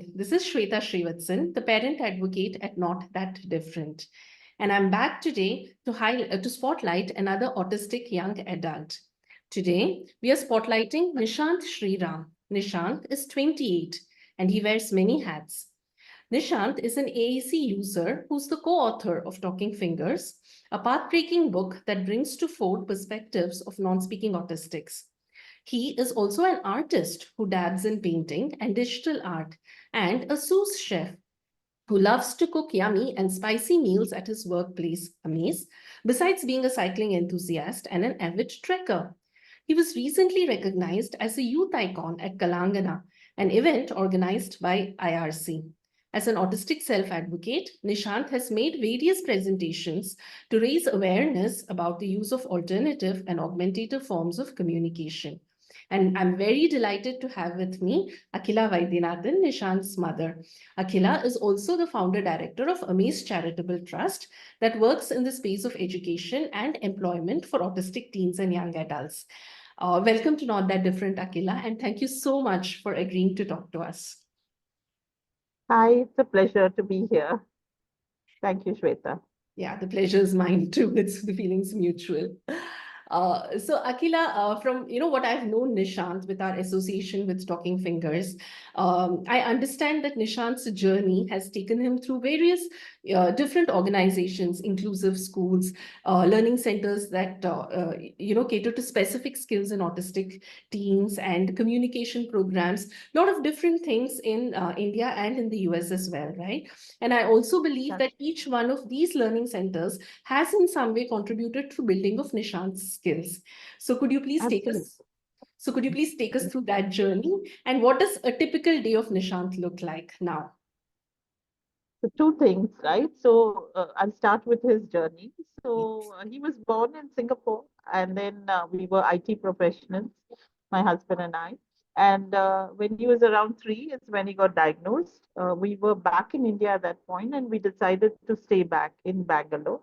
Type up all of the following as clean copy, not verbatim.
morning. This is Shwetha, the parent advocate at Not That Different. And I'm back today to spotlight another autistic young adult. Today, we are spotlighting Nishant Shriram. Nishant is 28 and he wears many hats. Nishant is an AAC user who's the co-author of Talking Fingers, a path-breaking book that brings to fore perspectives of non-speaking autistics. He is also an artist who dabs in painting and digital art, and a sous chef who loves to cook yummy and spicy meals at his workplace, Amaze, besides being a cycling enthusiast and an avid trekker. He was recently recognized as a youth icon at Kalangana, an event organized by IRC. As an autistic self-advocate, Nishant has made various presentations to raise awareness about the use of alternative and augmentative forms of communication. And I'm very delighted to have with me Akila Vaidyanathan, Nishant's mother. Akila is also the founder director of Amaze Charitable Trust that works in the space of education and employment for autistic teens and young adults. Welcome to Not That Different, Akila, and thank you so much for agreeing to talk to us. Hi, it's a pleasure to be here. Thank you, Shwetha. Yeah, the pleasure is mine too. It's the feeling's mutual. So Akila, from what I've known Nishant with our association with Talking Fingers, I understand that Nishant's journey has taken him through various different organizations, inclusive schools, learning centers that cater to specific skills in autistic teens, and communication programs. A lot of different things in India and in the US as well, right? And I also believe that each one of these learning centers has in some way contributed to building of Nishant's skills. So could you please take us? So could you please take us through that journey? And what does a typical day of Nishant look like now? So two things, right? So I'll start with his journey. So he was born in Singapore, and then we were IT professionals, my husband and I. And when he was around 3, is when he got diagnosed. We were back in India at that point, and we decided to stay back in Bangalore.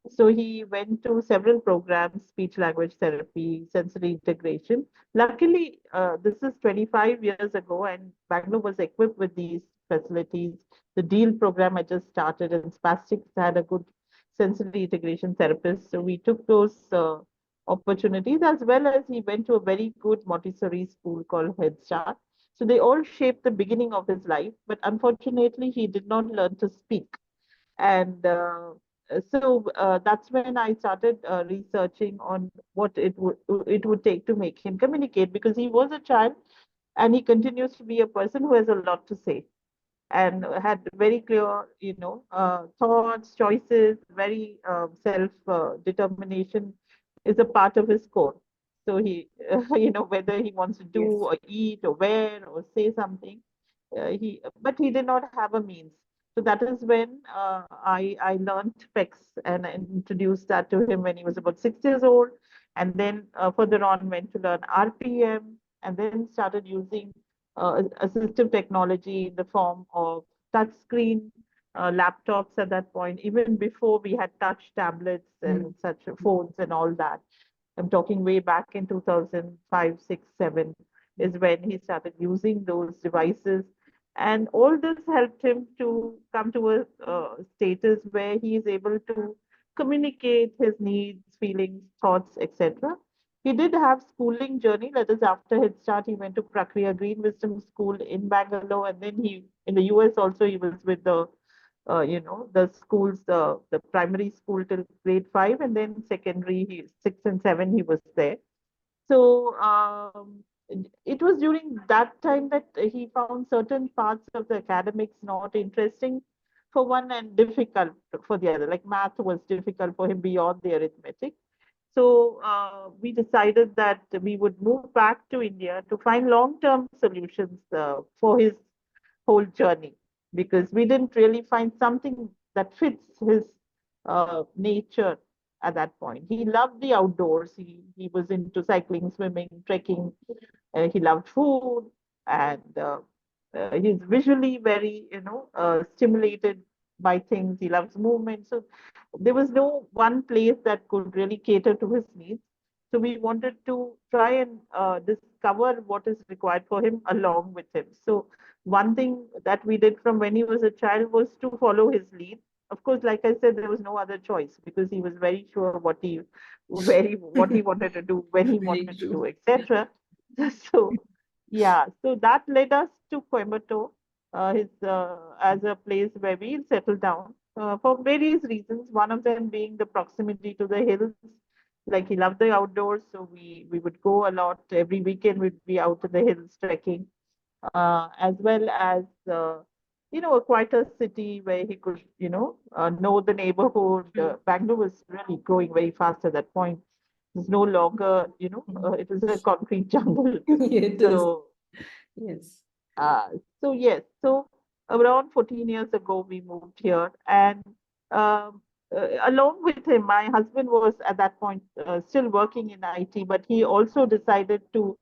So he went to several programs, speech language therapy, sensory integration. Luckily, this is 25 years ago, and Bangalore was equipped with these facilities. The DEAL program I just started, and Spastics had a good sensory integration therapist. So we took those opportunities, as well as he went to a very good Montessori school called Head Start. So they all shaped the beginning of his life, but unfortunately, he did not learn to speak. And that's when I started researching on what it would take to make him communicate, because he was a child and he continues to be a person who has a lot to say and had very clear, thoughts, choices, very self determination is a part of his core. So he, whether he wants to do or eat or wear or say something, but he did not have a means. So that is when I learned PEX and I introduced that to him when he was about 6 years old, and then further on went to learn RPM, and then started using assistive technology in the form of touch screen laptops at that point, even before we had touch tablets and such phones and all that. I'm talking way back in 2005, 6, 7 is when he started using those devices. And all this helped him to come to a status where he is able to communicate his needs, feelings, thoughts, etc. He did have schooling journey. That is, after Head Start, he went to Prakriya Green Wisdom School in Bangalore, and then he in the US also he was with the schools, the primary school till grade 5, and then secondary 6 and 7 he was there. So it was during that time that he found certain parts of the academics not interesting for one and difficult for the other. Like math was difficult for him beyond the arithmetic. So we decided that we would move back to India to find long-term solutions for his whole journey, because we didn't really find something that fits his nature at that point. He loved the outdoors. He was into cycling, swimming, trekking. He loved food, and he's visually very, stimulated by things. He loves movement. So there was no one place that could really cater to his needs. So we wanted to try and discover what is required for him along with him. So one thing that we did from when he was a child was to follow his lead. Of course, like I said, there was no other choice because he was very sure what he wanted to do, when he Very wanted to do, true. Yeah. etc. So yeah, so that led us to Coimbatore, his as a place where we settled down for various reasons. One of them being the proximity to the hills. Like he loved the outdoors, so we would go a lot. Every weekend we'd be out in the hills trekking, as well as a quieter city where he could know the neighborhood. Mm. Bangalore was really growing very fast at that point. It's no longer, it was a concrete jungle. It is. So Yes. uh, yes, so around 14 years ago, we moved here, and um, along with him, my husband was at that point still working in IT, but he also decided to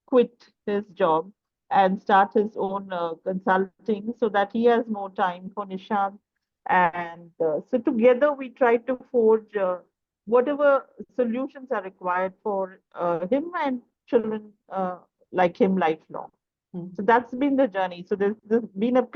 quit his job and start his own consulting so that he has more time for Nishant. And so together we try to forge whatever solutions are required for him and children like him lifelong. Mm. So that's been the journey. So there's been a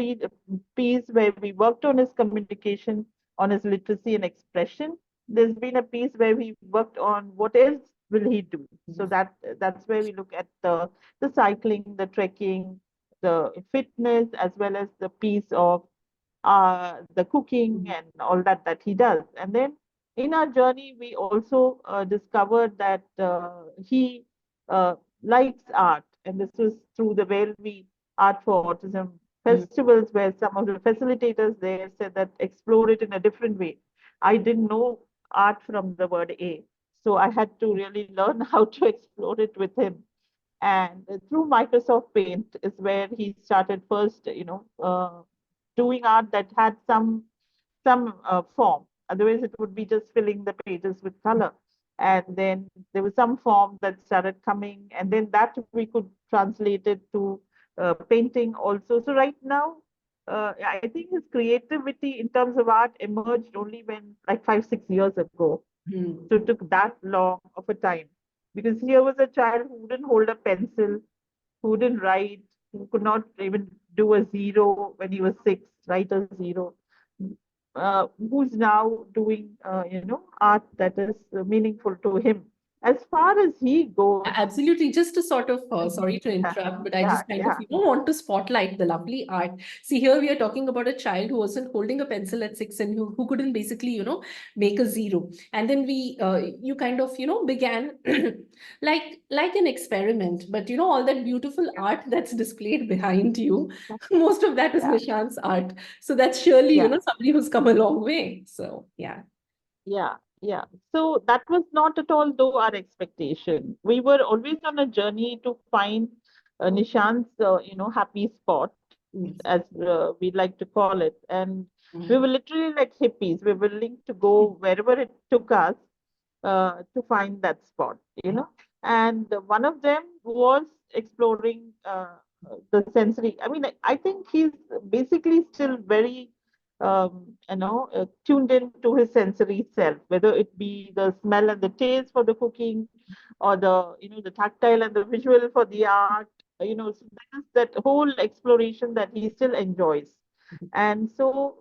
piece where we worked on his communication, on his literacy and expression. There's been a piece where we worked on what else will he do. So Yes. that's where we look at the cycling, the trekking, the fitness, as well as the piece of the cooking Mm. and all that he does. And then in our journey, we also discovered that he uh, likes art, and this was through the Where We Art for Autism Mm. festivals, where some of the facilitators there said that explore it in a different way. I didn't know art from the word A, so I had to really learn how to explore it with him. And through Microsoft Paint is where he started first, doing art that had some form. Otherwise, it would be just filling the pages with color. And then there was some form that started coming, and then that we could translate it to painting also. So right now, I think his creativity in terms of art emerged only when like 5, 6 years ago. Mm. So it took that long of a time because here was a child who wouldn't hold a pencil, who wouldn't write, who could not even do a zero when he was 6, write a zero, who's now doing, art that is meaningful to him. As far as he goes, Absolutely. Just to sort of, sorry to yeah, interrupt, but I yeah, just kind of, yeah, want to spotlight the lovely art. See, here we are talking about a child who wasn't holding a pencil at 6 and who couldn't basically, make a zero. And then you kind of, began like an experiment. But, all that beautiful art that's displayed behind you, most of that is yeah, Nishant's art. So that's surely, yeah. somebody who's come a long way. So, yeah. Yeah, yeah. So that was not at all though our expectation. We were always on a journey to find Nishant's, happy spot, Yes. as we like to call it. And we Mm. were literally like hippies. We were willing to go wherever it took us to find that spot, And one of them was exploring the sensory. I mean, I think he's basically still very tuned in to his sensory self, whether it be the smell and the taste for the cooking, or the tactile and the visual for the art. So that is that whole exploration that he still enjoys. And so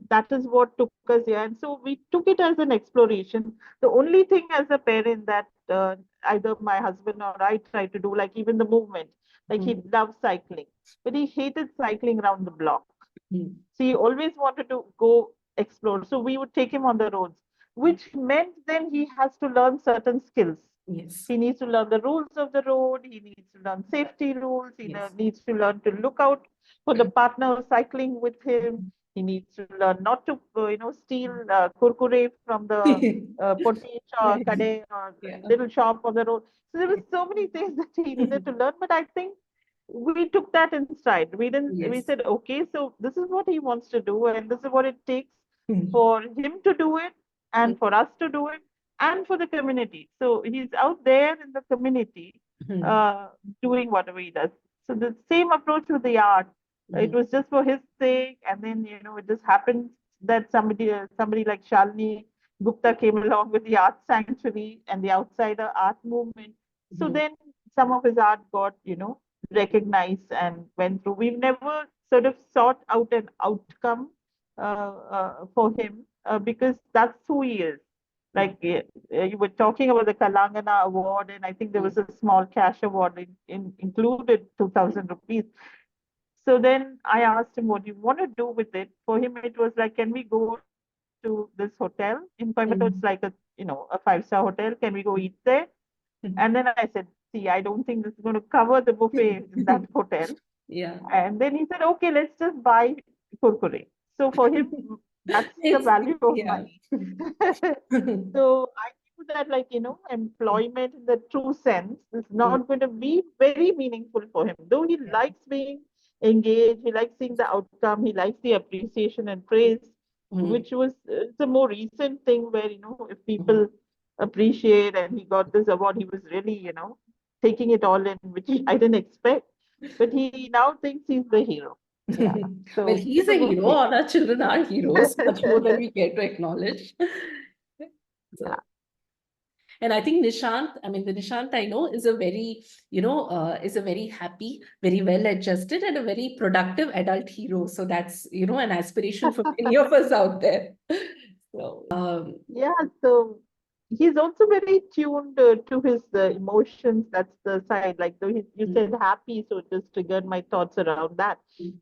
that is what took us here. And so we took it as an exploration. The only thing as a parent that either my husband or I tried to do, like even the movement, like he Mm. loved cycling, but he hated cycling around the block. Mm. So he always wanted to go explore. So we would take him on the roads, which meant then he has to learn certain skills. Yes. He needs to learn the rules of the road. He needs to learn safety rules. Yes. Needs to learn to look out for the partner cycling with him. He needs to learn not to, steal kurkure from the potty or Right. kade or Yeah. little shop on the road. So there were so many things that he needed to learn. But I think we took that in stride. We didn't. We Yes. said, okay, so this is what he wants to do, and this is what it takes Mm. for him to do it, Mm. and for us to do it, and for the community. So he's out there in the community, Mm. uh, doing whatever he does. So the same approach with the art. It Mm. was just for his sake, and then it just happened that somebody like Shalini Gupta came along with the art sanctuary and the outsider art movement. So Mhm. then some of his art got, recognized and went through. We've never sort of sought out an outcome for him because that's who he is. Like you were talking about the Kalangana Award, and I think there was a small cash award included 2,000 rupees. So then I asked him, what do you want to do with it? For him, it was like, can we go to this hotel in Coimbatore? It's like Mhm. a five-star hotel. Can we go eat there? And then I said, see, I don't think this is going to cover the buffet in that hotel. Yeah. And then he said, okay, let's just buy kurkure. So for him, that's the It's value of yeah. money. So I knew that, like, employment in the true sense is not going to be very meaningful for him. Though he Yeah. likes being engaged, he likes seeing the outcome, he likes the appreciation and praise, Mhm. which was it's a more recent thing where, if Mhm. people appreciate and he got this award, he was really, taking it all in, which I didn't expect. But he now thinks he's the hero. Yeah. Well, So he's it's a a good hero. thing. All our children are heroes, much more than we care to acknowledge. So, Yeah. and I think Nishant, I mean, the Nishant I know is a very, is a very happy, very well adjusted, and a very productive adult hero. So that's, an aspiration for many of us out there. So, Yeah, so he's also very tuned to his emotions. That's the side. Like though you said happy, so it just triggered my thoughts around that.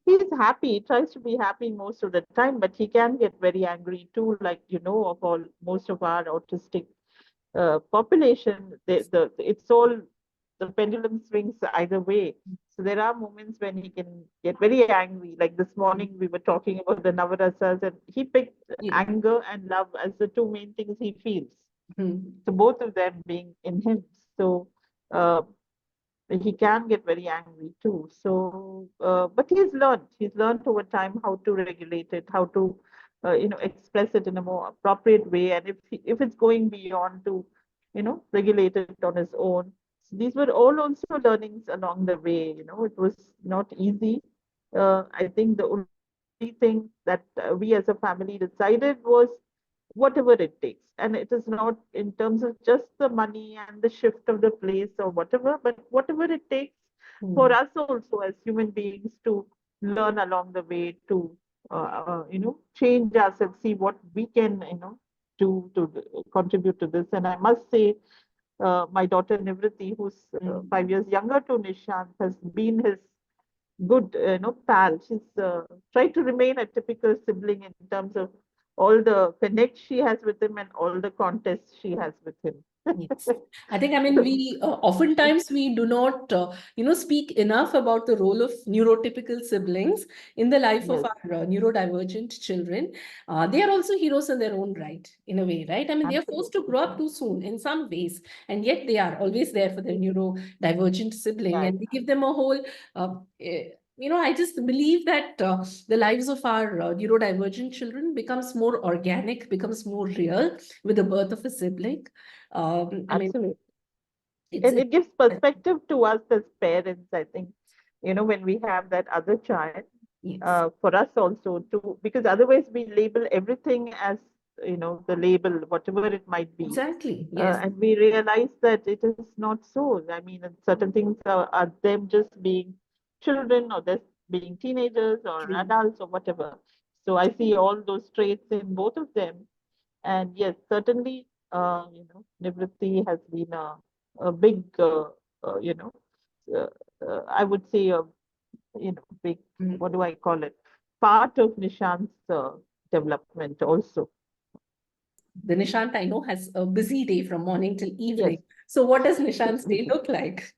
He's happy. He tries to be happy most of the time, but he can get very angry too. Like of all most of our autistic population, it's all the pendulum swings either way. So there are moments when he can get very angry. Like this morning, we were talking about the Navarasas, and he picked yeah. anger and love as the two main things he feels. Mhm. So both of them being in him. So uh, he can get very angry too. So, but he's learned over time how to regulate it, how to, express it in a more appropriate way. And if it's going beyond to, regulate it on his own. So these were all also learnings along the way. It was not easy. I think the only thing that we as a family decided was whatever it takes. And it is not in terms of just the money and the shift of the place or whatever, but whatever it takes for Mhm. us also as human beings to learn along the way to, change us and see what we can, do to contribute to this. And I must say, my daughter Nivriti, who's Mhm. 5 years younger to Nishant, has been his good, pal. She's tried to remain a typical sibling in terms of all the connect she has with him and all the contests she has with him. Yes. I think, I mean, we oftentimes we do not, speak enough about the role of neurotypical siblings in the life of Yes, our neurodivergent children. They are also heroes in their own right, in a way, right? I mean, they are forced to absolutely. grow up too soon in some ways, and yet they are always there for their neurodivergent sibling, Yeah, and we give them a whole, I just believe that the lives of our neurodivergent children becomes more organic, becomes more real with the birth of a sibling. I mean, absolutely. it's And it, it gives perspective to us as parents, I think, when we have that other child, yes, for us also to, because otherwise we label everything as, the label, whatever it might be. exactly. Yes. And we realize that it is not so. I mean, certain things are them just being children or just being teenagers or True. adults or whatever. So I see all those traits in both of them. And yes, certainly, Nivriti has been a big, you know, uh, I would say a, big, Mm. what do I call it? Part of Nishant's development also. The Nishant I know has a busy day from morning till Yes. evening. So, what does Nishant's day look like?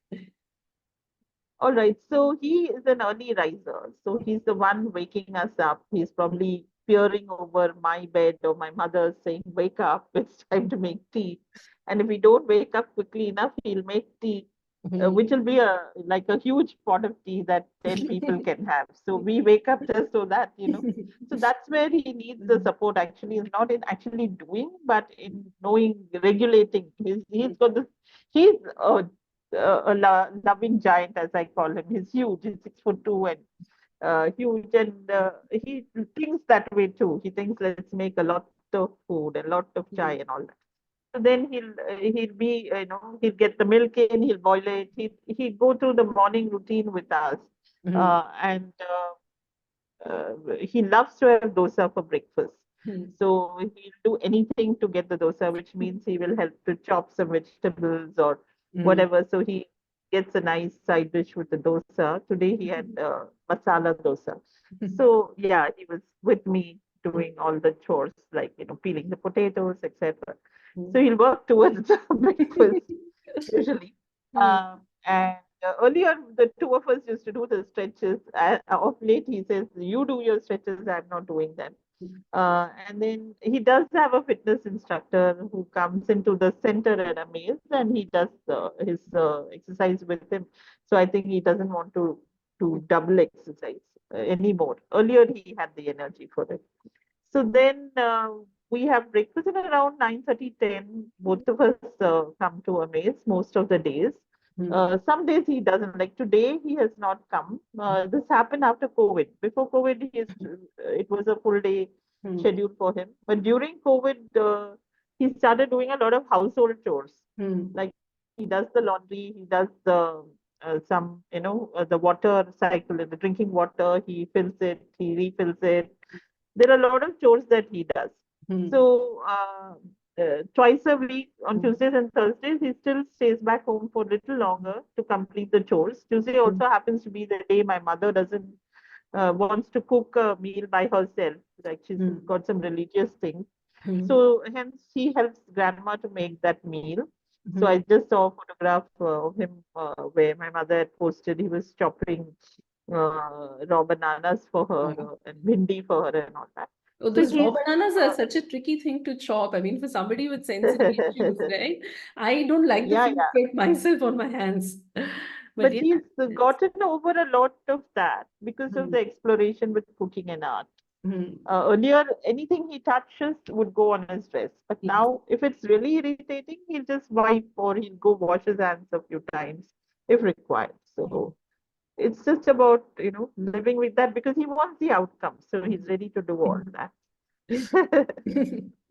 All right. So he is an early riser. So he's the one waking us up. He's probably peering over my bed or my mother saying, wake up, it's time to make tea. And if we don't wake up quickly enough, he'll make tea, which will be like a huge pot of tea that 10 people can have. So we wake up just so that, So that's where he needs the support actually, is not in actually doing, but in knowing, regulating. He's got this, he's loving giant, as I call him. He's huge. He's 6'2" and huge, and he thinks that way too. He thinks let's make a lot of food and lot of chai and all that. So then he'll be, he'll get the milk in, he'll boil it. He go through the morning routine with us, Mm, and he loves to have dosa for breakfast. mm, So he'll do anything to get the dosa, which means he will help to chop some vegetables or mm, whatever. So he gets a nice side dish with the dosa. Today he had masala dosa. So yeah, he was with me doing all the chores, like peeling the potatoes, etc. So mm. he'll work towards the breakfast usually. Mm, And earlier, the two of us used to do the stretches. Of late, he says, "You do your stretches. I'm not doing them." And then he does have a fitness instructor who comes into the center at a maze, and he does his exercise with him. So I think he doesn't want to do double exercise anymore. Earlier, he had the energy for it. So then we have breakfast at around 9:30, 10. Both of us come to Amaze most of the days. mm, Some days he doesn't. Like today, he has not come. This happened after COVID. Before COVID, it was a full day mm, schedule for him. But during COVID, he started doing a lot of household chores. mm, Like he does the laundry, he does the the water cycle, the drinking water. He fills it, he refills it. There are a lot of chores that he does. mm, So twice a week on mm, Tuesdays and Thursdays, he still stays back home for a little longer to complete the chores. Tuesday mm, also happens to be the day my mother doesn't wants to cook a meal by herself. Like she's mm, got some religious things. mm, So hence he helps grandma to make that meal. So mm. I just saw a photograph of him where my mother had posted. He was chopping raw bananas for her Oh. and bhindi for her and all that. Oh, So those raw he's bananas are such a tricky thing to chop. I mean, for somebody with sensitive issues, right? I don't like the yeah, food yeah. fate myself on my hands. But But yeah. he's Yes. gotten over a lot of that because of Mm, the exploration with cooking and art. mm, Earlier, anything he touches would go on his dress. But yes. now, if it's really irritating, he'll just wipe or he'll go wash his hands a few times if required. Mm, So it's just about, living with that because he wants the outcome. So he's mm. ready to do all that.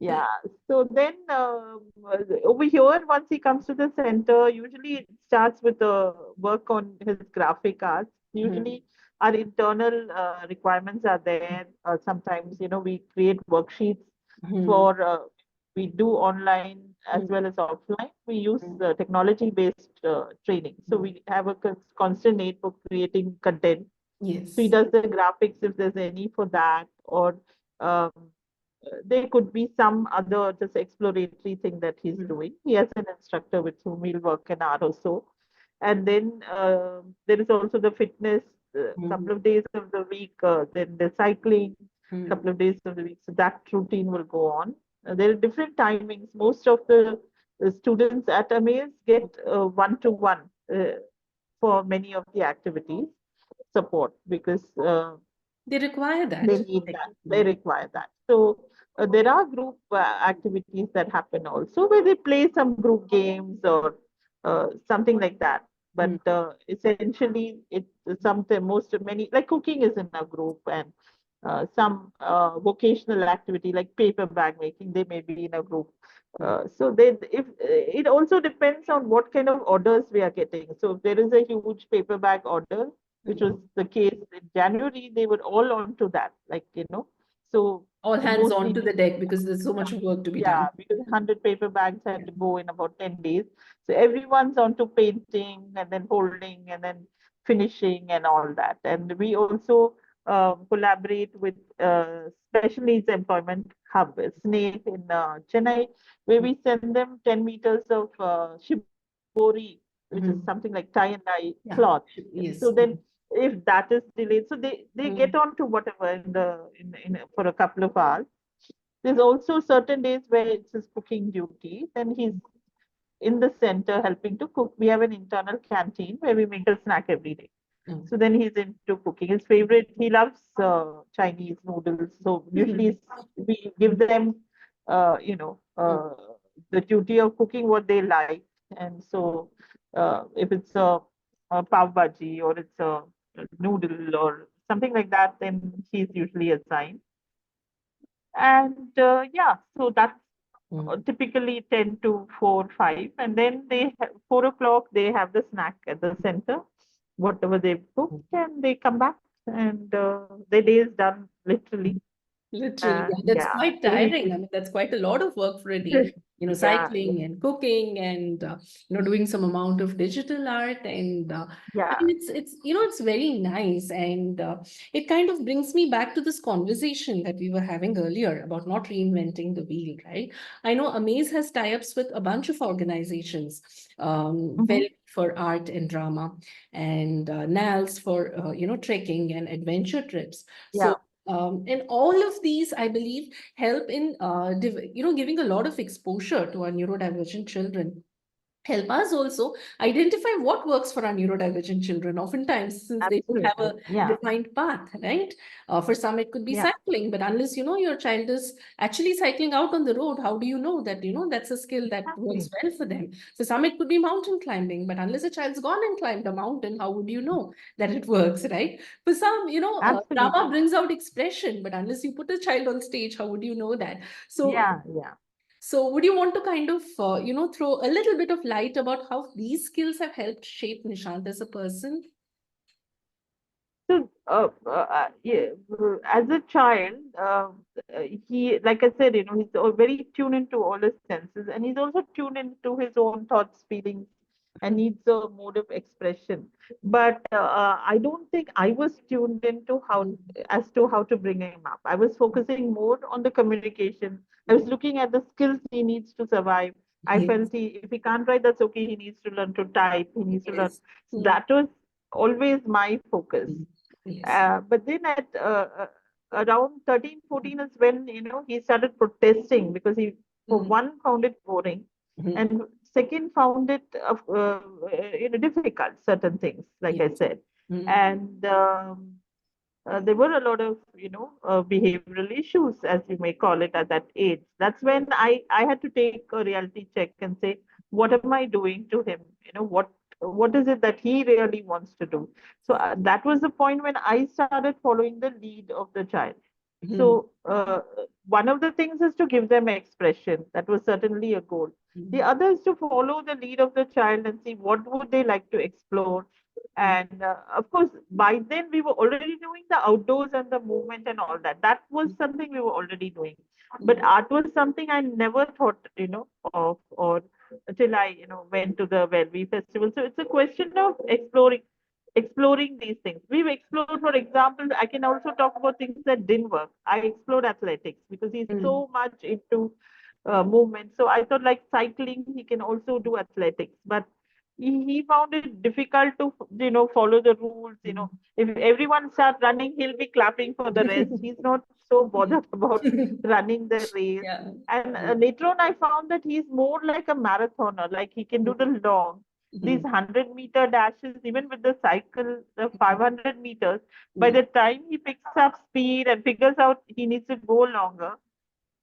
Yeah. So then over here, once he comes to the center, usually it starts with the work on his graphic arts. Mm, Usually our internal requirements are there. Sometimes, we create worksheets mm, for, we do online as mm, well as offline. We use mm, technology-based training. So mm. we have a constant need for creating content. So he Yes. does the graphics if there's any for that, or um, there could be some other just exploratory thing that he's Mm, doing. He has an instructor with whom he'll work an hour or so. And then there is also the fitness, mm, couple of days of the week, then the cycling, mm, couple of days of the week. So that routine will go on. There are different timings. Most of the students at Amaze get one-to-one for many of the activities support because they require they that. need Like, that. They mm, require that. So there are group activities that happen also where they play some group games or something like that. But mm, essentially, it's something most of many like cooking is in a group and some vocational activity like paper bag making they may be in a group. mm, So they if it also depends on what kind of orders we are getting. So if there is a huge paper bag order, which mm. was the case in January, they were all onto that, like, so All hands mostly on to new. the deck because there's so much work to be Yeah, done. because 100 paper bags Yeah. had to go in about 10 days. So everyone's onto painting and then holding and then finishing and all that. And we also collaborate with Special Needs Employment Hub, SNAPE in Chennai, where we send them 10 meters of shibori, which is Mhm. something like tie and dye Yeah. cloth. So Yes. then if that is delayed, so they get Mm, on to whatever in for a couple of hours. There's also certain days where it's his cooking duty, and he's in the center helping to cook. We have an internal canteen where we make a snack every day. mm. So then he's into cooking. His favorite, he loves Chinese noodles. So usually we give them, Mm, the duty of cooking what they like. And so if it's a pav bhaji or it's a noodle or something like that, then he's usually assigned. And yeah, so that's Mm. typically 10 to 4, 5. And then 4 o'clock, they have the snack at the center, whatever they've cooked, and they come back and their day is done literally. Literally, yeah, that's Yeah, quite so tiring. I mean, that's quite a lot of work for a day. yeah, Cycling and cooking and doing some amount of digital art and I yeah, mean, it's very nice and it kind of brings me back to this conversation that we were having earlier about not reinventing the wheel, right? I know Amaze has tie-ups with a bunch of organizations, hmm, well for art and drama, and NALS for trekking and adventure trips. yeah, So and all of these, I believe, help in giving a lot of exposure to our neurodivergent children. Help us also identify what works for our neurodivergent children. Oftentimes, since they don't have absolutely. a Yeah, defined path, right? For some, it could be yeah, cycling, but unless your child is actually cycling out on the road, how do you know that that's a skill that works exactly, well for them? For some, it could be mountain climbing, but unless a child's gone and climbed a mountain, how would you know that it works, right? For some, drama absolutely. brings out expression, but unless you put a child on stage, how would you know that? So Yeah, yeah. so, would you want to kind of, throw a little bit of light about how these skills have helped shape Nishant as a person? So, yeah, as a child, he, like I said, he's very tuned into all his senses, and he's also tuned into his own thoughts, feelings, and needs a mode of expression. But I don't think I was tuned into as to how to bring him up. I was focusing more on the communication. I was looking at the skills he needs to survive. I Yes, felt if he can't write, that's okay. He needs to learn to type. He needs to learn. yes, So that was always my focus. yes, But then at around 13, 14 is when, he started protesting because he, for mm, one, found it boring, mhm, and second, found it difficult, certain things, like I yes, said. mm, And there were a lot of, behavioral issues, as you may call it, at that age. That's when I had to take a reality check and say, what am I doing to him? What is it that he really wants to do? So that was the point when I started following the lead of the child. mm, So one of the things is to give them expression. That was certainly a goal. The mm, other is to follow the lead of the child and see what would they like to explore. mm, And of course, by then we were already doing the outdoors and the movement and all that. That was something we were already doing. But mm, art was something I never thought, of, or till I, went to the Velvi festival. So it's a question of exploring these things. We've explored, for example, I can also talk about things that didn't work. I explored athletics because he's mm, so much into movement. So I thought, like cycling, he can also do athletics, but he found it difficult to, follow the rules. mm. If everyone starts running, he'll be clapping for the rest. He's not so bothered about running the race. Yeah. And Mm, later on, I found that he's more like a marathoner, like he can do the long, these mm, 100-meter dashes, even with the cycle, the mm, 500 meters. By mm. the time he picks up speed and figures out he needs to go longer,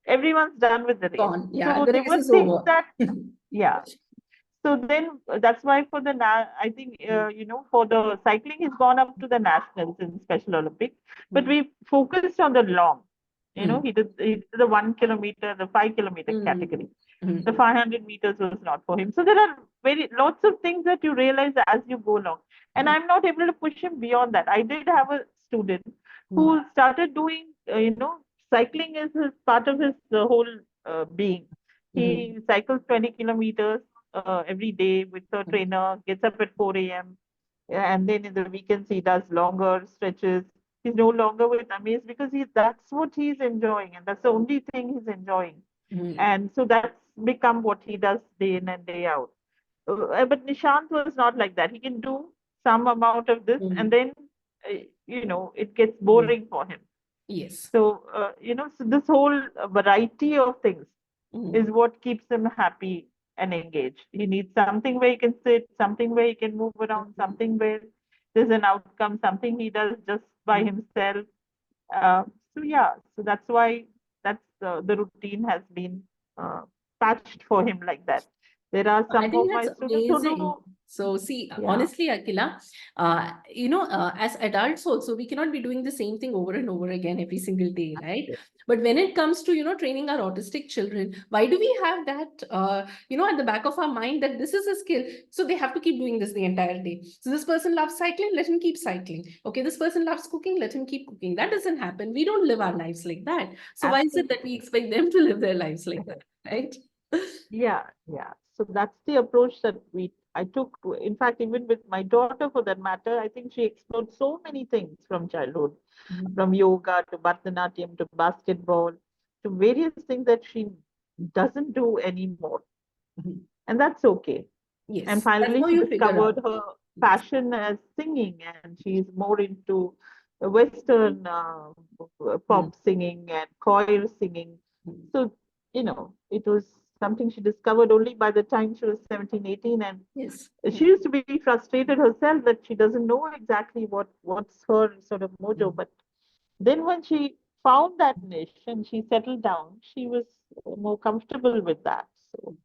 everyone's done with the race. Gone. Yeah, So the there race were is things over. that, yeah. So then that's why for I think, for the cycling, he's gone up to the nationals in Special Olympics. But Mm, we focused on the long. mm, He did the 1 kilometer, the 5 kilometer mm, category. The mm, 500 meters was not for him. So there are very lots of things that you realize as you go along. And mm, I'm not able to push him beyond that. I did have a student mm, who started doing, cycling is his part of his whole being. mm, He cycles 20 kilometers every day with a trainer, gets up at 4 a.m. And then in the weekends, he does longer stretches. He's no longer with Amaze because that's what he's enjoying, and that's the only thing he's enjoying. mm, And so that's become what he does day in and day out. But Nishant was not like that. He can do some amount of this, and mm, then, it gets mm. boring for him. Yes. So, so this whole variety of things is Mm, what keeps him happy and engaged. He needs something where he can sit, something where he can move around, mm, something where there's an outcome, something he does just by mm. himself. So yeah, so that's why that's the routine has been uh, patched for him like that. There are I some of think my that's students who amazing. do, So, see, yeah, honestly, Akila, as adults also, we cannot be doing the same thing over and over again every single day, right? But when it comes to, training our autistic children, why do we have that, at the back of our mind that this is a skill? So they have to keep doing this the entire day. So this person loves cycling, let him keep cycling. Okay, this person loves cooking, let him keep cooking. That doesn't happen. We don't live our lives like that. So why is it that we expect them to live their lives like that, right? Yeah, yeah. So that's the approach that I took. In fact, even with my daughter, for that matter, I think she explored so many things from childhood, from yoga to Bharatanatyam to basketball to various things that she doesn't do anymore. Mhm. And that's okay. And Yes, that's finally, how she you figure discovered out. her Yes. passion as singing, and she's more into Western Mhm. pop singing and choir singing. Mhm. So, it was something she discovered only by the time she was 17, 18. And Yes. she used to be frustrated herself that she doesn't know exactly what's her sort of mojo. Mhm. But then when she found that niche and she settled down, she was more comfortable with that. So,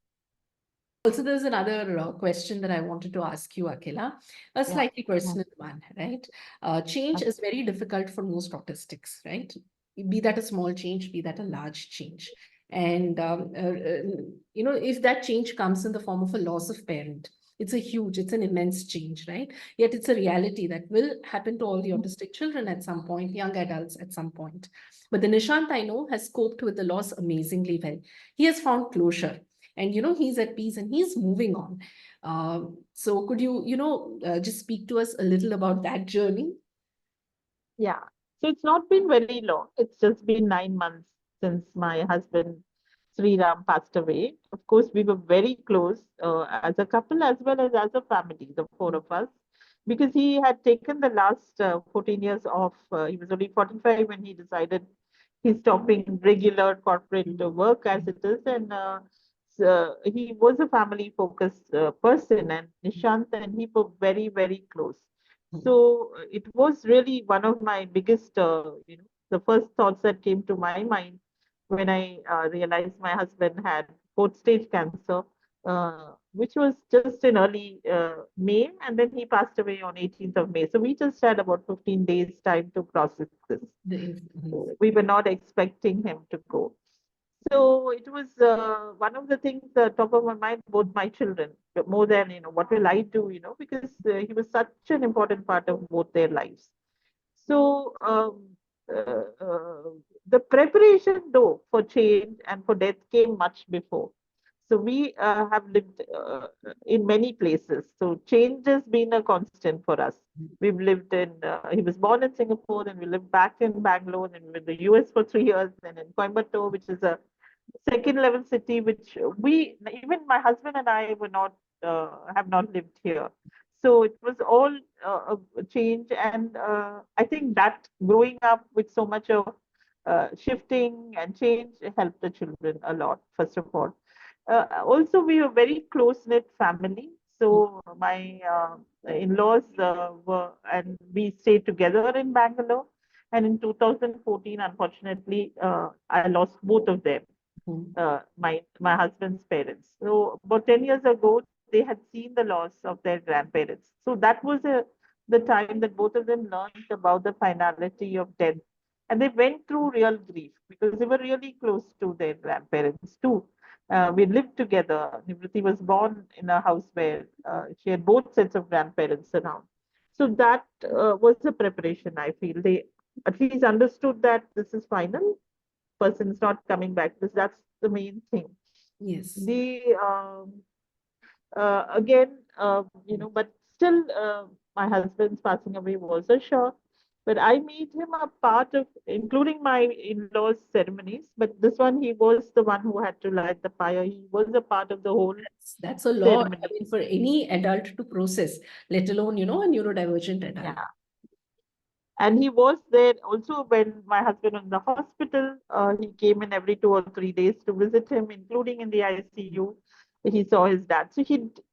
Also, there's another question that I wanted to ask you, Akila, a yeah. slightly Mm. personal one, right? Change is very difficult for most autistics, right? Be that a small change, be that a large change. And, if that change comes in the form of a loss of parent, it's an immense change, right? Yet it's a reality that will happen to all the autistic children at some point, young adults at some point. But the Nishant I know has coped with the loss amazingly well. He has found closure, and he's at peace and he's moving on. So could you just speak to us a little about that journey? Yeah. So it's not been very long. It's just been 9 months since my husband Sri Ram passed away. Of course, we were very close as a couple as well as a family, the four of us, because he had taken the last 14 years off. He was only 45 when he decided he's stopping regular corporate work as it is. And so he was a family focused person, and Nishant and he were very, very close. So it was really one of my biggest, the first thoughts that came to my mind when I realized my husband had fourth stage cancer, which was just in early May, and then he passed away on 18th of May. So we just had about 15 days time to process this. Mhm. We were not expecting him to go. So it was one of the things top of my mind, both my children, but more than, what will I do, because he was such an important part of both their lives. So the preparation, though, for change and for death came much before. So we have lived in many places. So change has been a constant for us. We've lived he was born in Singapore, then we lived back in Bangalore, then we were in the US for 3 years, then in Coimbatore, which is a second level city, which even my husband and I have not lived here. So it was all a change. And I think that growing up with so much of shifting and change helped the children a lot, first of all. Also, we were very close knit family. So my in-laws and we stayed together in Bangalore. And in 2014, unfortunately, I lost both of them, Mhm. my husband's parents. So about 10 years ago, they had seen the loss of their grandparents. So that was the time that both of them learned about the finality of death. And they went through real grief because they were really close to their grandparents too. We lived together. Nivriti was born in a house where she had both sets of grandparents around. So that was the preparation, I feel. They at least understood that this is final, person is not coming back, because that's the main thing. Yes. The again, but still, my husband's passing away was a shock. But I made him a part of, including my in-laws' ceremonies. But this one, he was the one who had to light the fire. He was a part of the whole That's a lot. I ceremony. mean, for any adult to process, let alone, a neurodivergent adult. Yeah. And he was there also when my husband was in the hospital. He came in every 2 or 3 days to visit him, including in the ICU. He saw his dad. So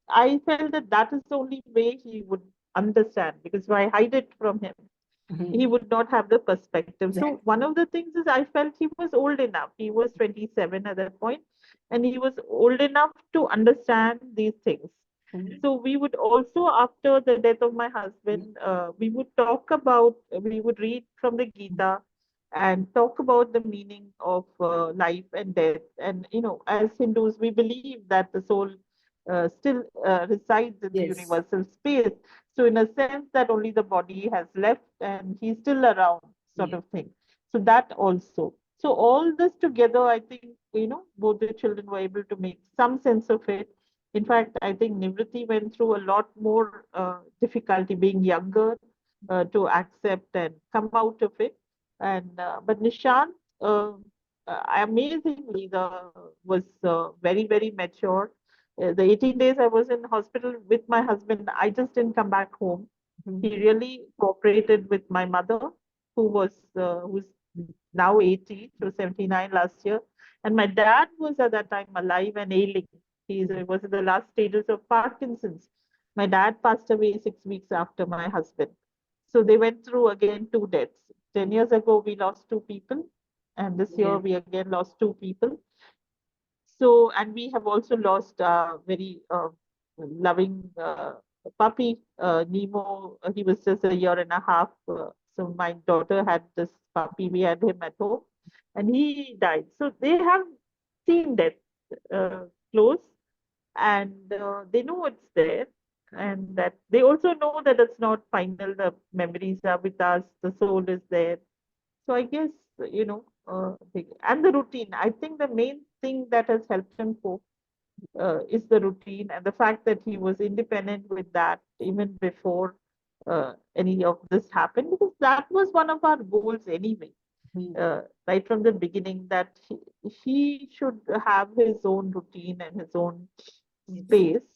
I felt that that is the only way he would understand, because if I hide it from him, he Mhm. would not have the perspective. So Exactly. one of the things is I felt he was old enough. He was 27 at that point, and he was old enough to understand these things. Mhm. So we would also, after the death of my husband, we would talk about, we would read from the Gita, and talk about the meaning of life and death. And, as Hindus, we believe that the soul still resides in the Yes. universal space. So, in a sense, that only the body has left and he's still around, sort Yeah. of thing. So, that also. So, all this together, I think, both the children were able to make some sense of it. In fact, I think Nivriti went through a lot more difficulty being younger to accept and come out of it. And but Nishant, amazingly, was very mature. The 18 days I was in hospital with my husband, I just didn't come back home. Mhm. He really cooperated with my mother, who's now 80, so 79 last year, and my dad was at that time alive and ailing. He was in the last stages of Parkinson's. My dad passed away 6 weeks after my husband. So they went through again two deaths. 10 years ago, we lost two people, and this year Yeah. we again lost two people. So, and we have also lost a very loving puppy, Nemo. He was just a year and a half. So my daughter had this puppy. We had him at home, and he died. So they have seen death uh, close, and they know it's there, and that they also know that it's not final. The memories are with us. The soul is there. So I guess, and the routine. I think the main thing that has helped him cope is the routine and the fact that he was independent with that even before any of this happened, because that was one of our goals anyway, Mhm. right from the beginning, that he should have his own routine and his own Yes. space.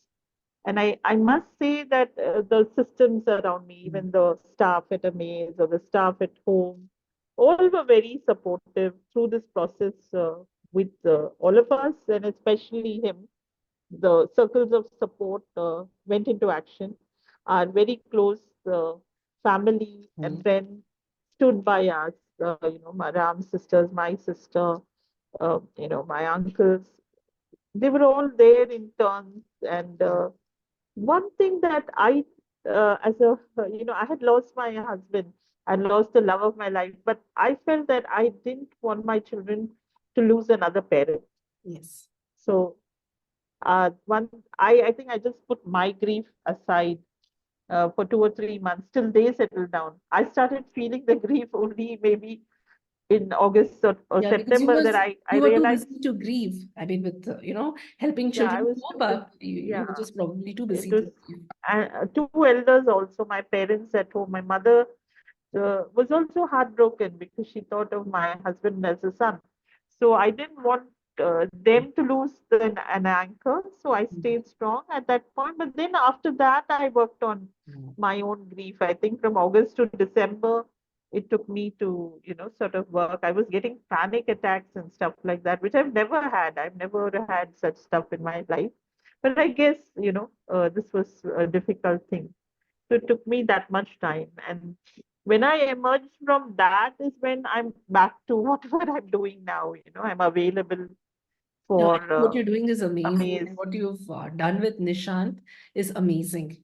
And I must say that the systems around me, even the staff at a maze or the staff at home, all were very supportive through this process with all of us, and especially him. The circles of support went into action. Our very close family and Mhm. friends stood by us. My Ram's sisters, my sister, my uncles. They were all there in turns. And one thing that as a, I had lost my husband. I lost the love of my life, but I felt that I didn't want my children to lose another parent. Yes. So I think I just put my grief aside for 2 or 3 months till they settled down. I started feeling the grief only maybe in August or Yeah, because September, that I you were too realized, busy to grieve. I mean, with helping yeah, I children was cope too busy. up, you Yeah, were just probably too it busy was to grieve. two elders also, my parents at home. My mother was also heartbroken because she thought of my husband as a son. So I didn't want them to lose an anchor. So I stayed strong at that point. But then after that, I worked on Mhm. my own grief. I think from August to December, it took me to, sort of work. I was getting panic attacks and stuff like that, which I've never had. I've never had such stuff in my life. But I guess, this was a difficult thing. So it took me that much time. And when I emerged from that is when I'm back to whatever I'm doing now. I'm available No, I for think what you're doing is a amazing, maze. and what you've done with Nishant is amazing,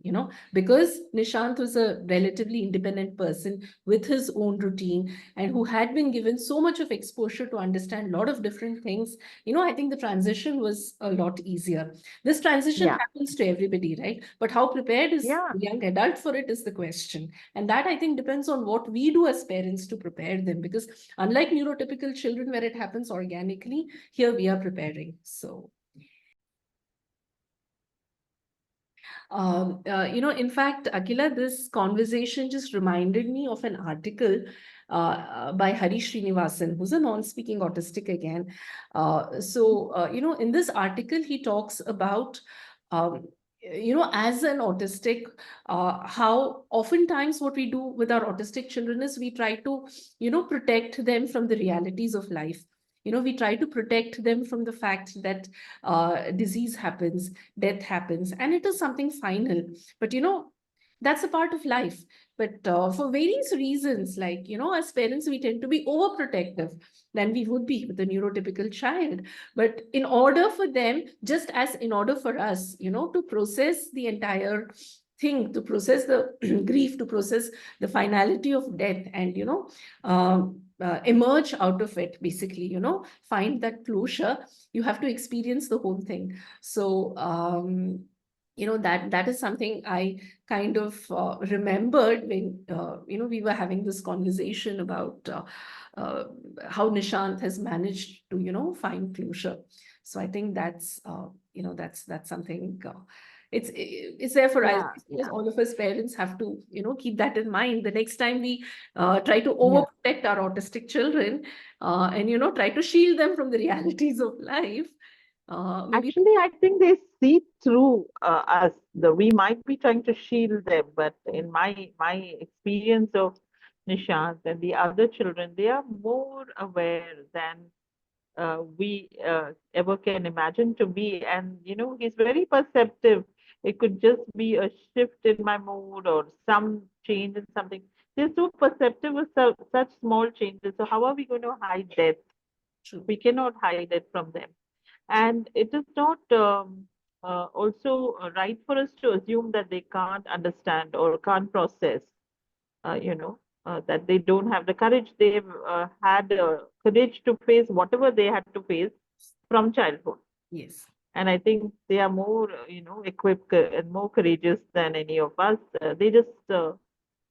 because Nishant was a relatively independent person with his own routine and who had been given so much of exposure to understand a lot of different things. I think the transition was a lot easier. This transition Yeah. happens to everybody, right? But how prepared is Yeah. the young adult for it is the question. And that I think depends on what we do as parents to prepare them, because unlike neurotypical children where it happens organically, here we are preparing. So, in fact, Akila, this conversation just reminded me of an article by Hari Srinivasan, who's a non-speaking autistic again. In this article, he talks about, as an autistic, how oftentimes what we do with our autistic children is we try to, protect them from the realities of life. We try to protect them from the fact that disease happens, death happens, and it is something final. But that's a part of life. But for various reasons, like as parents, we tend to be overprotective than we would be with a neurotypical child. But in order for them, just as in order for us, to process the entire thing, to process the grief, to process the finality of death, and emerge out of it, basically, find that closure. You have to experience the whole thing. So that is something I kind of remembered when we were having this conversation about uh, how Nishant has managed to find closure. So I think that's something it's there for us. Yeah, I suppose yeah, all of us parents have to keep that in mind the next time we try to yeah. overprotect our autistic children, and try to shield them from the realities of life. Maybe. Actually, I think they see through us. We might be trying to shield them, but in my experience of Nishant and the other children, they are more aware than we ever can imagine to be. And he's very perceptive. It could just be a shift in my mood or some change in something. They're so perceptive of such small changes. So how are we going to hide that? True. We cannot hide it from them. And it is not also right for us to assume that they can't understand or can't process, that they don't have the courage. They've had courage to face whatever they had to face from childhood. Yes. And I think they are more, equipped and more courageous than any of us. They just,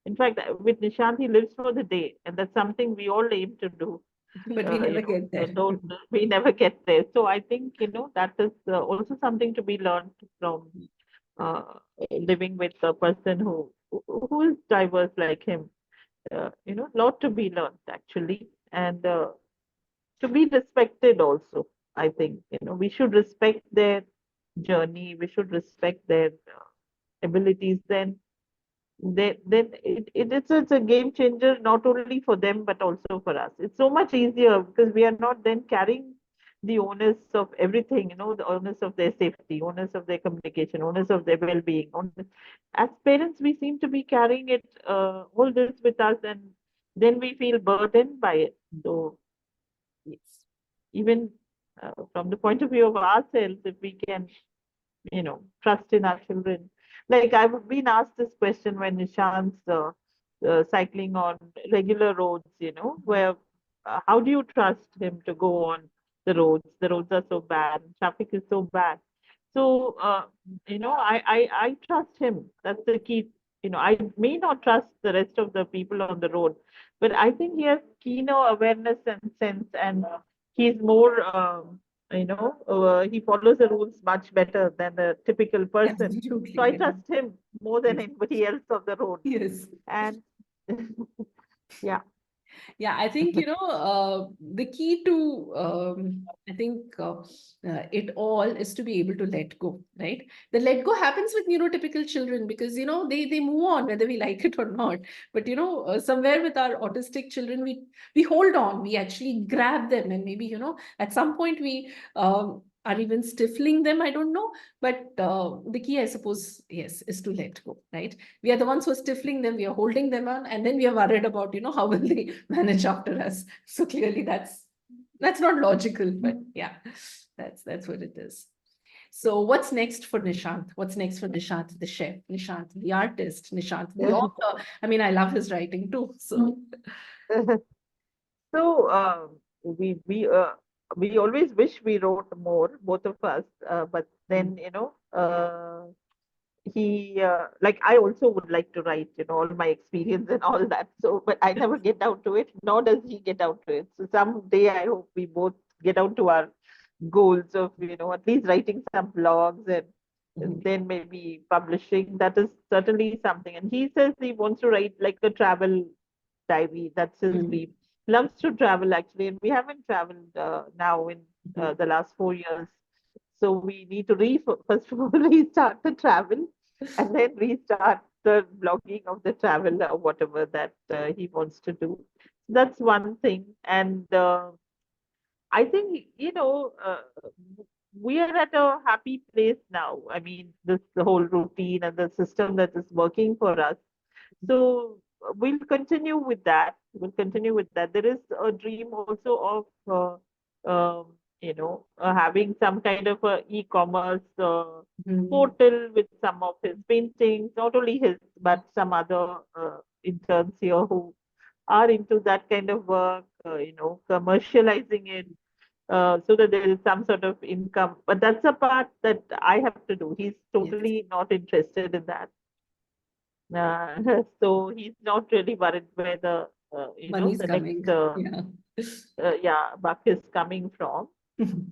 in fact, with Nishant, he lives for the day. And that's something we all aim to do. But we never get there. Don't we never get there. So I think, that is also something to be learned from uh, living with a person who is diverse like him. Lot to be learned actually, and to be respected also. I think we should respect their journey. We should respect their abilities. Then it's a game changer not only for them but also for us. It's so much easier because we are not then carrying the onus of everything, the onus of their safety, onus of their communication, onus of their well-being. As parents, we seem to be carrying it all this with us, and then we feel burdened by it. So Yes. even from the point of view of ourselves, if we can trust in our children. Like I've been asked this question when Nishant's cycling on regular roads, where how do you trust him to go on the roads? The roads are so bad, traffic is so bad. So, I trust him. That's the key. I may not trust the rest of the people on the road, but I think he has keener awareness and sense, and he's more he follows the rules much better than the typical person. So Absolutely. I Yeah. trust him more than Yes. anybody else on the road. Yes. And yeah, Yeah, I think, the key to, I think, it all is to be able to let go, right? The let go happens with neurotypical children because, they move on whether we like it or not. But, somewhere with our autistic children, we hold on, we actually grab them, and maybe, at some point we are even stifling them. I don't know. But the key, I suppose, yes, is to let go, right? We are the ones who are stifling them, we are holding them on, and then we are worried about how will they manage after us. So clearly that's not logical, but yeah, that's what it is. So what's next for Nishant? What's next for Nishant, the chef, Nishant, the artist, Nishant, the author? I mean, I love his writing too. So so we always wish we wrote more, both of us. But then he like I also would like to write, all my experience and all that. So, but I never get down to it, nor does he get down to it. So someday I hope we both get down to our goals of, at least writing some blogs and mhm, then maybe publishing. That is certainly something. And he says he wants to write like a travel diary. That's his mhm, dream. Loves to travel actually, and we haven't traveled now in mhm, the last 4 years. So we need to first of all restart the travel, and then restart the blogging of the travel or whatever that he wants to do. That's one thing, and I think we are at a happy place now. I mean, this the whole routine and the system that is working for us. So we'll continue with that. We'll continue with that. There is a dream also of having some kind of a e-commerce mhm, portal with some of his paintings, not only his but some other interns here are into that kind of work, commercializing it, so that there is some sort of income. But that's a part that I have to do. He's Yes. totally not interested in that. So he's not really worried where Money's the next, coming. Yeah. buck is coming from.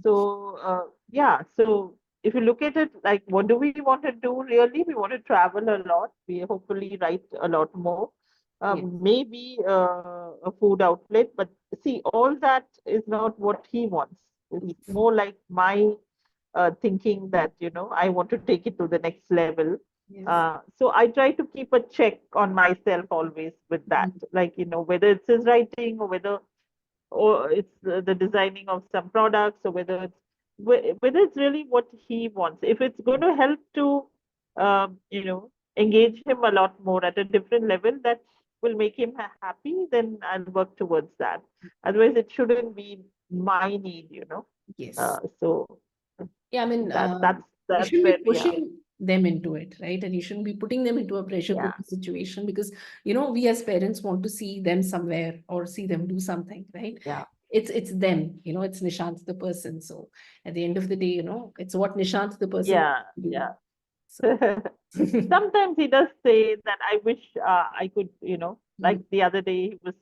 So, yeah, so if you look at it, like, what do we want to do really? We want to travel a lot. We hopefully write a lot more. Yes. Maybe a food outlet, but see, all that is not what he wants. It's Yes. more like my thinking that, I want to take it to the next level. Yes. So I try to keep a check on myself always with that, Mhm. like, whether it's his writing or it's the designing of some products, or whether it's really what he wants. If it's going to help to engage him a lot more at a different level that will make him happy, then I'll work towards that. Otherwise, it shouldn't be my need. Yes. So Yeah, I mean, you that's shouldn't be where we are. pushing them into it, right? And you shouldn't be putting them into a pressure Yeah, cooker situation because, we as parents want to see them somewhere or see them do something, right? yeah, It's them, it's Nishant the person. So at the end of the day, it's what Nishant the person yeah, do. yeah. So Sometimes he does say that I wish I could, like Mm, the other day, he was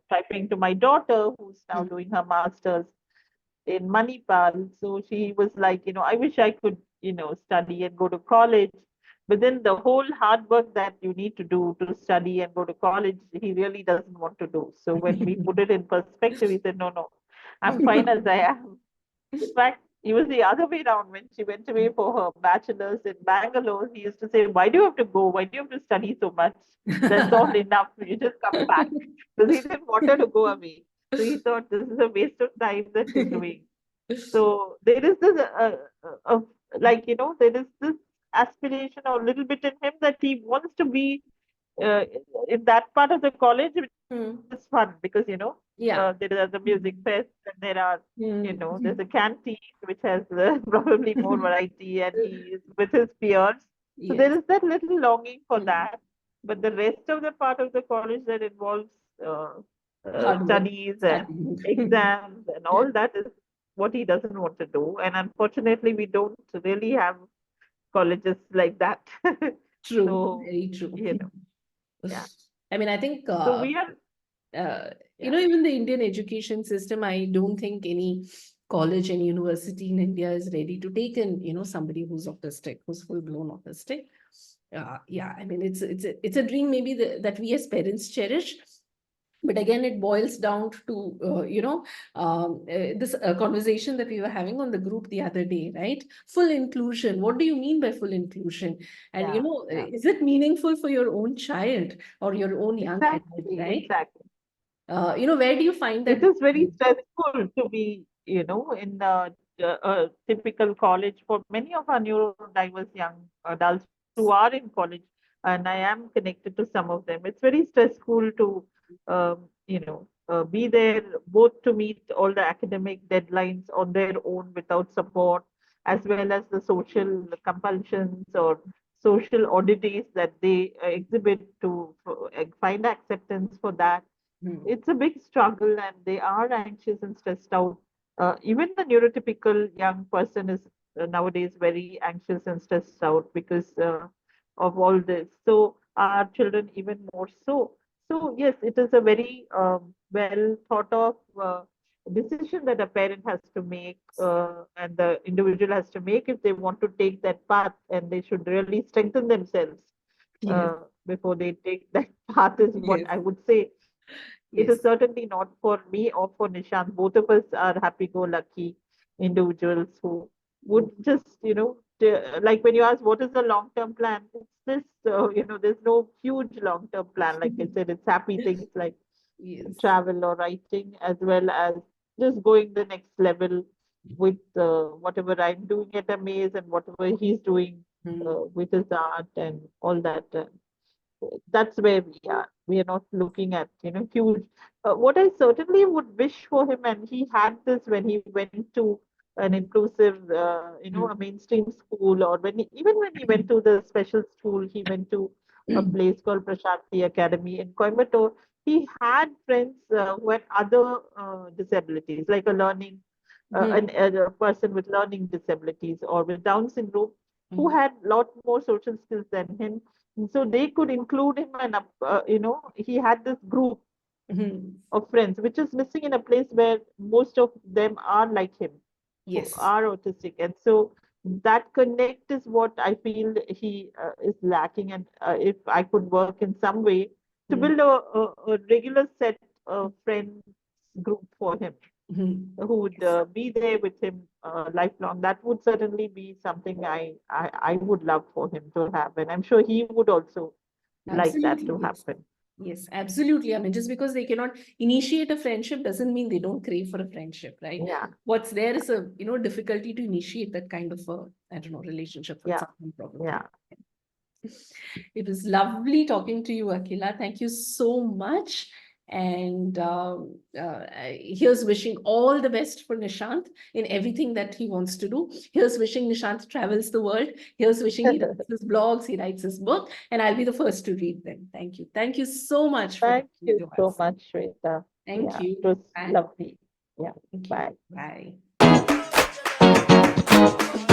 typing to my daughter who's now mm, doing her master's in Manipal. So she was like, I wish I could, study and go to college. But then the whole hard work that you need to do to study and go to college, he really doesn't want to do. So when we put it in perspective, he said, no, no, I'm fine as I am. In fact, it was the other way around. When she went away for her bachelor's in Bangalore, he used to say, why do you have to go? Why do you have to study so much? That's all enough. You just come back. Because he didn't want her to go away. So he thought this is a waste of time that she's doing. So there is this, like, there is this aspiration or a little bit in him that he wants to be uh, in that part of the college, which Mm, is fun because, yeah. there are the music fest, and there's Mm. a canteen which has probably more variety, and he is with his peers. So there Yes. is that little longing for Mm. that. But the rest of the part of the college that involves uh, Hard work. studies and Studying. exams and all that is what he doesn't want to do. And unfortunately, we don't really have colleges like that. True. So, Very true. yeah. I mean, I think So we are, uh, yeah, even the Indian education system, I don't think any college and university in India is ready to take in, somebody who's autistic, who's full-blown autistic. Yeah, I mean, it's a dream maybe that we as parents cherish. But again, it boils down to, this conversation that we were having on the group the other day, right? Full inclusion. What do you mean by full inclusion? And, yeah, yeah. is it meaningful for your own child or your own young adult, Exactly, right? exactly. Where do you find It that? is very stressful to be, in a typical college for many of our neurodiverse young adults who are in college, and I am connected to some of them. It's very stressful to, be there both to meet all the academic deadlines on their own without support, as well as the social compulsions or social oddities that they exhibit to find acceptance for that. Hmm. It's a big struggle, and they are anxious and stressed out. Even the neurotypical young person is nowadays very anxious and stressed out because of all this. So our children even more so. So yes, it is a very well thought of decision that a parent has to make, and the individual has to make if they want to take that path, and they should really strengthen themselves Yes, uh, before they take that path, is what yes, I would say. It is yes. certainly not for me or for Nishant. Both of us are happy-go-lucky individuals who would just, like when you ask what is the long-term plan, it's this, there's no huge long-term plan. Like I said, it's happy things like Yes. travel or writing, as well as just going the next level with whatever I'm doing at a maze and whatever he's doing Hmm. with his art and all that. That's where we are. We are not looking at, huge. What I certainly would wish for him, and he had this when he went to an inclusive, a mainstream school, or even when he went to the special school, he went to a place called Prashanti Academy in Coimbatore. he had friends who had other disabilities, like a learning, a person with learning disabilities or with Down syndrome, who had a lot more social skills than him. And so they could include him, and he had this group of friends, which is missing in a place where most of them are like him, who Yes. are autistic. And so that connect is what I feel he is lacking. And if I could work in some way to build a regular set of friends group for him, who would be there with him lifelong, that would certainly be something I would love for him to have. And I'm sure he would also like that Absolutely, to yes. happen. Yes, absolutely. I mean, just because they cannot initiate a friendship doesn't mean they don't crave for a friendship, right? Yeah, What's there is a, difficulty to initiate that kind of a, I don't know, relationship with yeah, someone probably. yeah. It was lovely talking to you, Akila. Thank you so much. And here's wishing all the best for Nishant in everything that he wants to do. Here's wishing Nishant travels the world. Here's wishing he writes his blogs, he writes his book, and I'll be the first to read them. Thank you. Thank you so much for Thank talking you to so us. much, Shwetha. Thank Yeah, it you. was Bye. lovely. Yeah, Thank you. bye. Bye.